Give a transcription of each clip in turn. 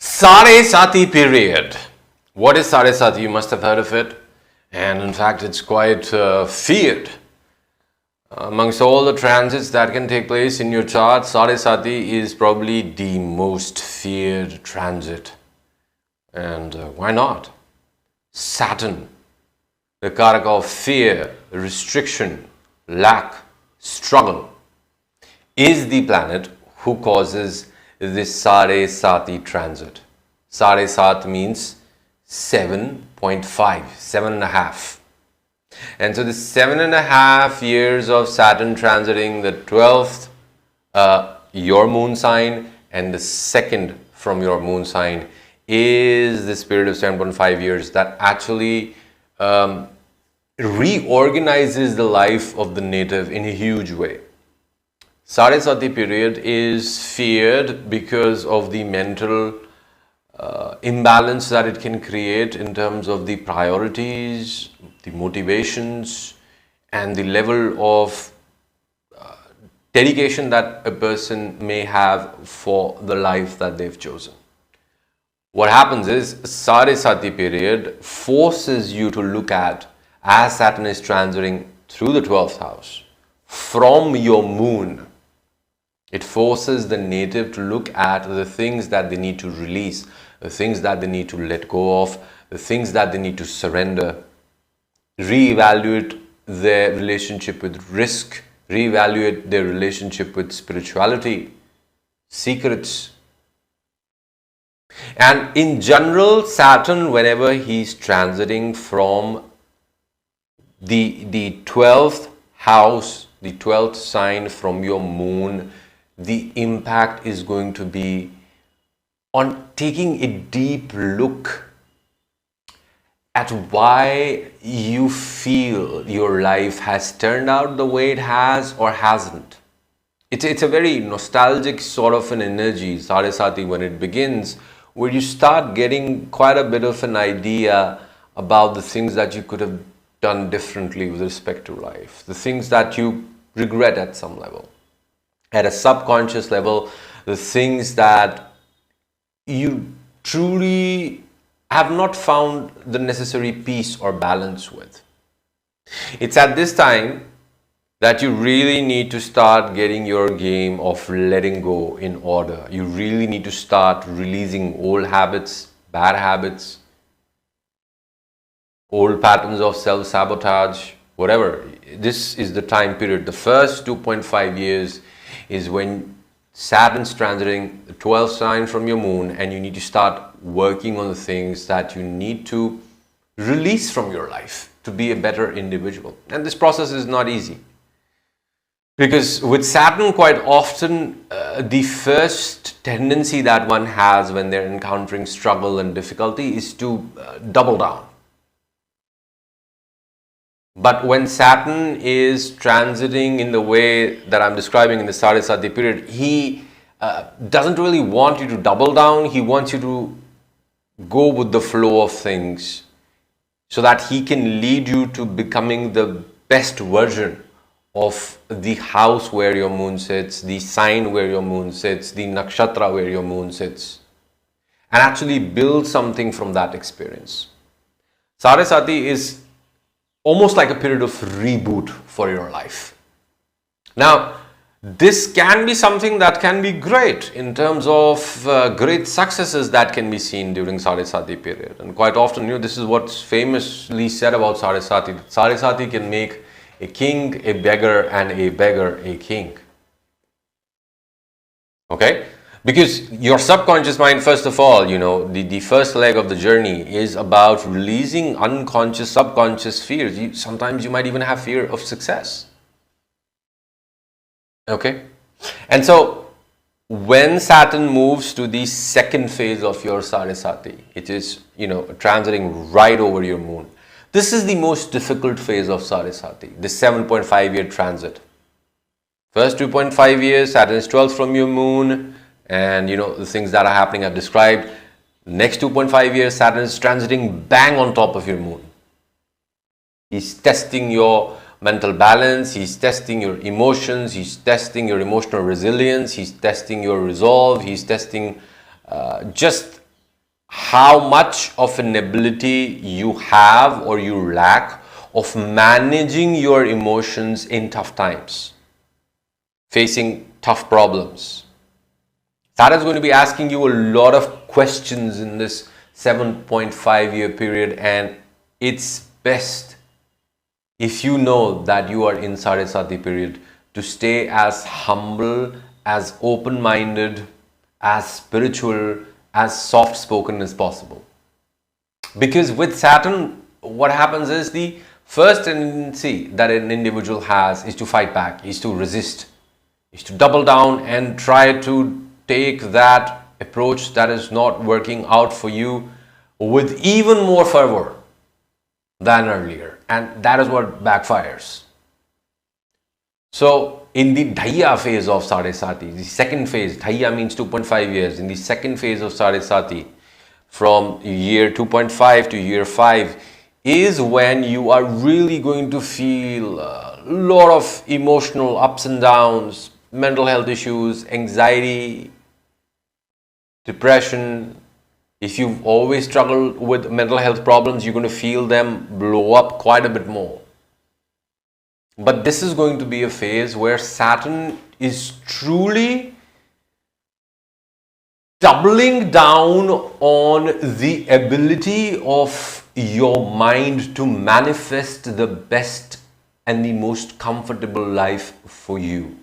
Sade Sati period. What is Sade Sati? You must have heard of it. And in fact, it's quite feared. Amongst all the transits that can take place in your chart, Sade Sati is probably the most feared transit. And why not? Saturn, the karaka of fear, restriction, lack, struggle, is the planet who causes this Sade Sati transit. Sade Sat means 7.5, 7.5. And so the 7.5 years of Saturn transiting the 12th, your moon sign, and the second from your moon sign is this period of 7.5 years that actually reorganizes the life of the native in a huge way. Sade Sati period is feared because of the mental imbalance that it can create in terms of the priorities, the motivations, and the level of dedication that a person may have for the life that they've chosen. What happens is Sade Sati period forces you to look at, as Saturn is transiting through the 12th house from your moon, it forces the native to look at the things that they need to release, the things that they need to let go of, the things that they need to surrender, reevaluate their relationship with risk, reevaluate their relationship with spirituality, secrets. And in general, Saturn, whenever he's transiting from the 12th house, the 12th sign from your moon, the impact is going to be on taking a deep look at why you feel your life has turned out the way it has or hasn't. It's a very nostalgic sort of an energy, Sade Sati, when it begins, where you start getting quite a bit of an idea about the things that you could have done differently with respect to life, the things that you regret at some level. At a subconscious level, the things that you truly have not found the necessary peace or balance with. It's at this time that you really need to start getting your game of letting go in order. You really need to start releasing old habits, bad habits, old patterns of self-sabotage, whatever. This is the time period. The first 2.5 years is when Saturn's transiting the 12th sign from your moon, and you need to start working on the things that you need to release from your life to be a better individual. And this process is not easy, because with Saturn, quite often the first tendency that one has when they're encountering struggle and difficulty is to double down. But when Saturn is transiting in the way that I'm describing in the Sade Sati period, he doesn't really want you to double down. He wants you to go with the flow of things so that he can lead you to becoming the best version of the house where your moon sits, the sign where your moon sits, the nakshatra where your moon sits, and actually build something from that experience. Sade Sati is almost like a period of reboot for your life. Now, this can be something that can be great in terms of great successes that can be seen during Sade Sati period. And quite often, this is what's famously said about Sade Sati. Sade Sati can make a king a beggar and a beggar a king. Okay? Because your subconscious mind, first of all, the first leg of the journey is about releasing unconscious, subconscious fears. Sometimes you might even have fear of success. Okay? And so, when Saturn moves to the second phase of your Sade Sati, it is, transiting right over your moon. This is the most difficult phase of Sade Sati, the 7.5 year transit. First 2.5 years, Saturn is 12th from your moon. And the things that are happening I've described. Next 2.5 years, Saturn is transiting bang on top of your moon. He's testing your mental balance, he's testing your emotions, he's testing your emotional resilience, he's testing your resolve, he's testing just how much of an ability you have or you lack of managing your emotions in tough times, facing tough problems. Saturn is going to be asking you a lot of questions in this 7.5-year period, and it's best if you know that you are in Sade Sati period to stay as humble, as open-minded, as spiritual, as soft-spoken as possible. Because with Saturn, what happens is the first tendency that an individual has is to fight back, is to resist, is to double down and try to take that approach that is not working out for you with even more fervor than earlier, and that is what backfires. So in the DEVA phase of Sade Sati, the second phase, DEVA means 2.5 years. In the second phase of Sade Sati, from year 2.5 to year 5, is when you are really going to feel a lot of emotional ups and downs, mental health issues, anxiety, depression. If you've always struggled with mental health problems, you're going to feel them blow up quite a bit more. But this is going to be a phase where Saturn is truly doubling down on the ability of your mind to manifest the best and the most comfortable life for you.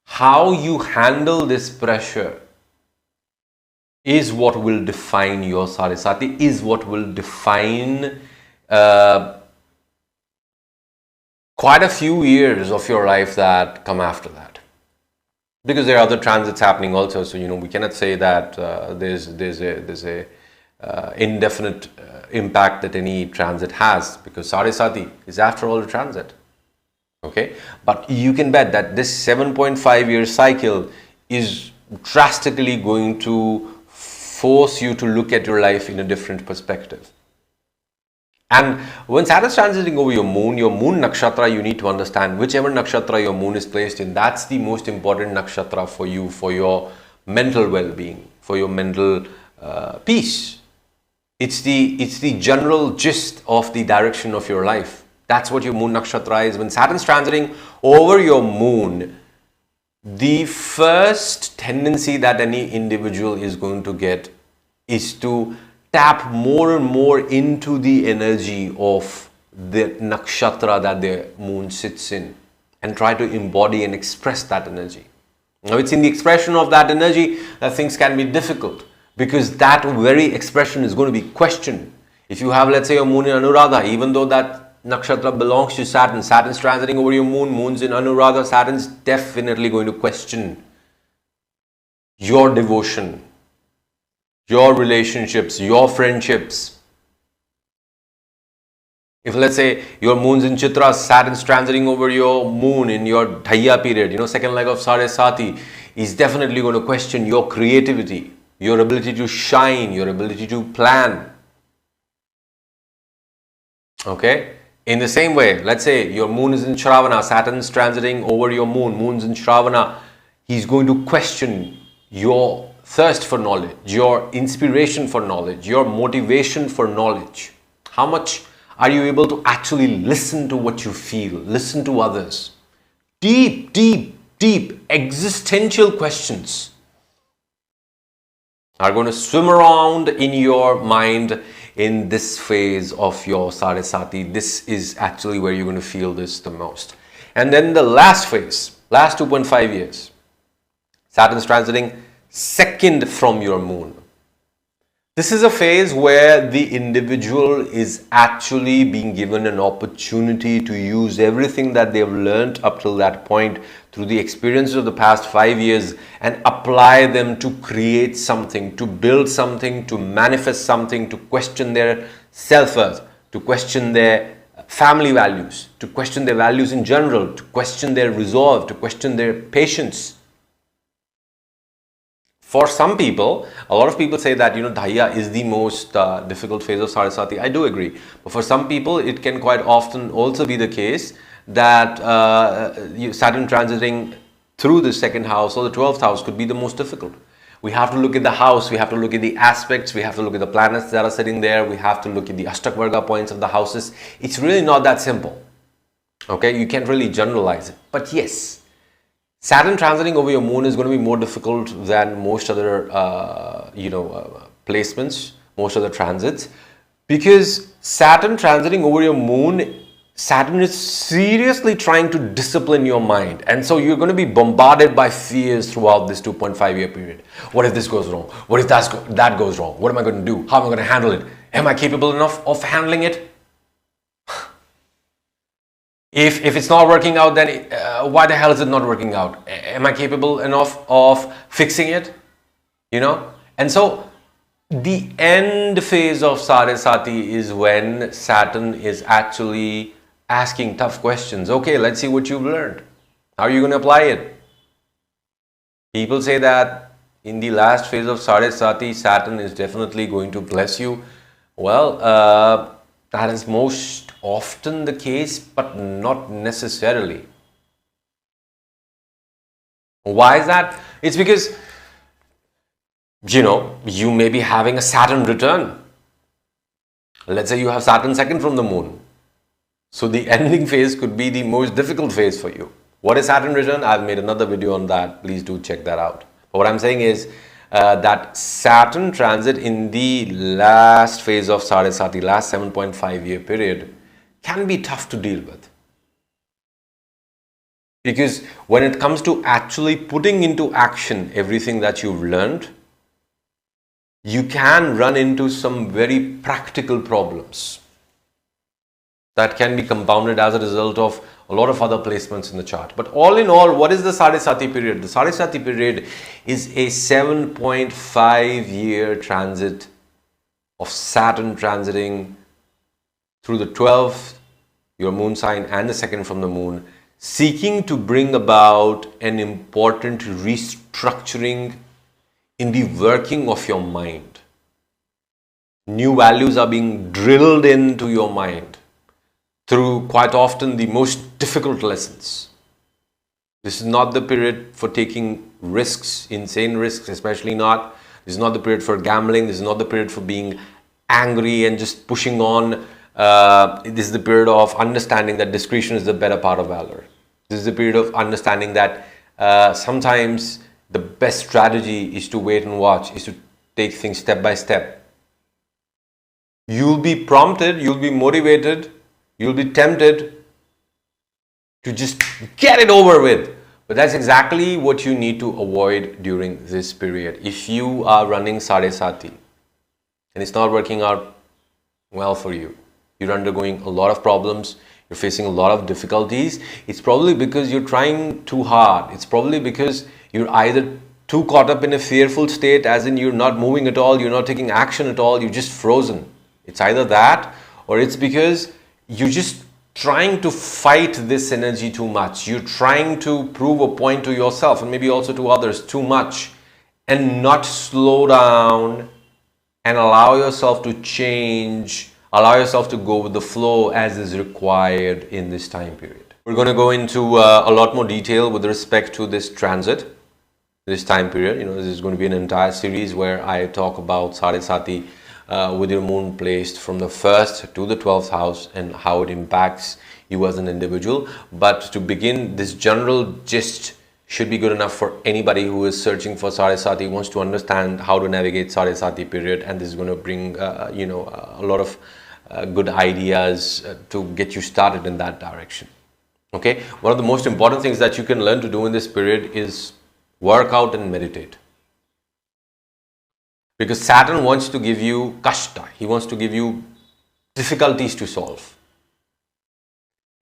How you handle this pressure is what will define your Sade Sati, is what will define quite a few years of your life that come after that. Because there are other transits happening also, so we cannot say that there's a indefinite impact that any transit has, because Sade Sati is after all a transit. Okay, but you can bet that this 7.5-year cycle is drastically going to force you to look at your life in a different perspective. And when Saturn is transiting over your moon nakshatra, you need to understand whichever nakshatra your moon is placed in, that's the most important nakshatra for you, for your mental well-being, for your mental peace. It's the general gist of the direction of your life. That's what your moon nakshatra is. When Saturn is transiting over your moon, the first tendency that any individual is going to get is to tap more and more into the energy of the nakshatra that their moon sits in and try to embody and express that energy. Now, it's in the expression of that energy that things can be difficult, because that very expression is going to be questioned. If you have, let's say, your moon in Anuradha, even though that nakshatra belongs to Saturn, Saturn's transiting over your moon, moon's in Anuradha, Saturn's definitely going to question your devotion, your relationships, your friendships. If, let's say, your moon's in Chitra, Saturn's transiting over your moon in your DEVA period, second leg of Sade Sati, is definitely going to question your creativity, your ability to shine, your ability to plan. Okay? In the same way, let's say your moon is in Shravana, Saturn's transiting over your moon, moon's in Shravana, he's going to question your thirst for knowledge, your inspiration for knowledge, your motivation for knowledge. How much are you able to actually listen to what you feel, listen to others? Deep, deep, deep existential questions are going to swim around in your mind in this phase of your Sade Sati. This is actually where you're going to feel this the most. And then the last phase, last 2.5 years, Saturn's transiting second from your moon. This is a phase where the individual is actually being given an opportunity to use everything that they've learned up till that point through the experiences of the past 5 years and apply them to create something, to build something, to manifest something, to question their self-worth, to question their family values, to question their values in general, to question their resolve, to question their patience. For some people, a lot of people say that DEVA is the most difficult phase of Sade Sati. I do agree. But for some people, it can quite often also be the case that Saturn transiting through the second house or the 12th house could be the most difficult. We have to look at the house, we have to look at the aspects, we have to look at the planets that are sitting there, we have to look at the Ashtakvarga points of the houses. It's really not that simple. Okay, you can't really generalize it. But yes, Saturn transiting over your moon is going to be more difficult than most other, placements, most other transits. Because Saturn transiting over your moon, Saturn is seriously trying to discipline your mind. And so you're going to be bombarded by fears throughout this 2.5-year period. What if this goes wrong? What if that goes wrong? What am I going to do? How am I going to handle it? Am I capable enough of handling it? If it's not working out, then why the hell is it not working out? Am I capable enough of fixing it? And so the end phase of Sade Sati is when Saturn is actually asking tough questions. Okay, let's see what you've learned. How are you going to apply it? People say that in the last phase of Sade Sati, Saturn is definitely going to bless you. Well, that is most often the case, but not necessarily. Why is that? It's because, you may be having a Saturn return. Let's say you have Saturn second from the moon. So the ending phase could be the most difficult phase for you. What is Saturn return? I've made another video on that. Please do check that out. But what I'm saying is that Saturn transit in the last phase of Sade Sati, last 7.5-year period, can be tough to deal with. Because when it comes to actually putting into action everything that you've learned, you can run into some very practical problems that can be compounded as a result of a lot of other placements in the chart. But all in all, what is the Sade Sati period? The Sade Sati period is a 7.5-year transit of Saturn transiting through the 12th, your moon sign, and the second from the moon, seeking to bring about an important restructuring in the working of your mind. New values are being drilled into your mind through quite often the most difficult lessons. This is not the period for taking risks, insane risks, especially not. This is not the period for gambling. This is not the period for being angry and just pushing on. This is the period of understanding that discretion is the better part of valor. This is the period of understanding that sometimes the best strategy is to wait and watch, is to take things step by step. You'll be prompted, you'll be motivated, you'll be tempted to just get it over with. But that's exactly what you need to avoid during this period. If you are running Sade Sati and it's not working out well for you, you're undergoing a lot of problems, you're facing a lot of difficulties, it's probably because you're trying too hard. It's probably because you're either too caught up in a fearful state, as in you're not moving at all, you're not taking action at all, you're just frozen. It's either that, or it's because you're just trying to fight this energy too much. You're trying to prove a point to yourself and maybe also to others too much, and not slow down and allow yourself to change, allow yourself to go with the flow as is required in this time period. We're going to go into a lot more detail with respect to this transit, this time period. This is going to be an entire series where I talk about Sade Sati with your moon placed from the 1st to the 12th house and how it impacts you as an individual. But to begin, this general gist should be good enough for anybody who is searching for Sade Sati, wants to understand how to navigate Sade Sati period, and this is going to bring a lot of good ideas to get you started in that direction. Okay, one of the most important things that you can learn to do in this period is work out and meditate. Because Saturn wants to give you kashta, he wants to give you difficulties to solve.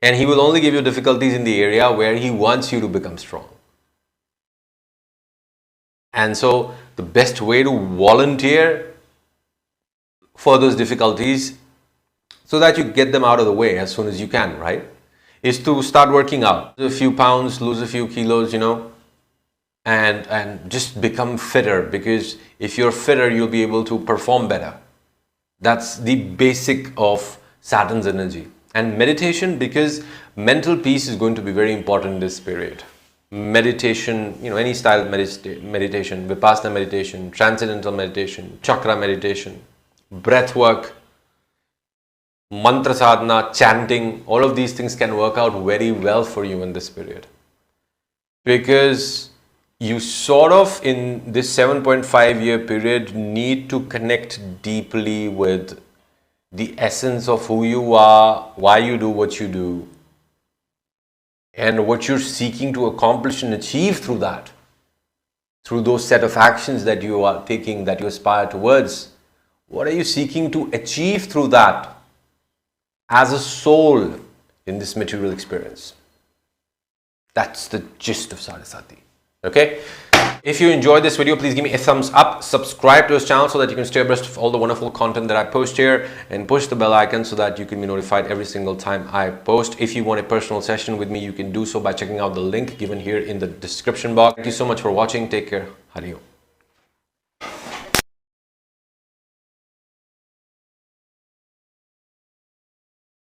And he will only give you difficulties in the area where he wants you to become strong. And so the best way to volunteer for those difficulties, so that you get them out of the way as soon as you can, right, is to start working out. Lose a few pounds, lose a few kilos, and just become fitter, because if you're fitter, you'll be able to perform better. That's the basic of Saturn's energy. And meditation, because mental peace is going to be very important in this period. meditation, any style of meditation, vipassana meditation, transcendental meditation, chakra meditation, breath work, mantra sadhana, chanting, all of these things can work out very well for you in this period. Because you sort of, in this 7.5-year period, need to connect deeply with the essence of who you are, why you do what you do, and what you're seeking to accomplish and achieve through that, through those set of actions that you are taking, that you aspire towards. What are you seeking to achieve through that as a soul in this material experience? That's the gist of Sade Sati. Okay? If you enjoyed this video, please give me a thumbs up, subscribe to this channel so that you can stay abreast of all the wonderful content that I post here, and push the bell icon so that you can be notified every single time I post. If you want a personal session with me, you can do so by checking out the link given here in the description box. Thank you so much for watching. Take care. Hari Om.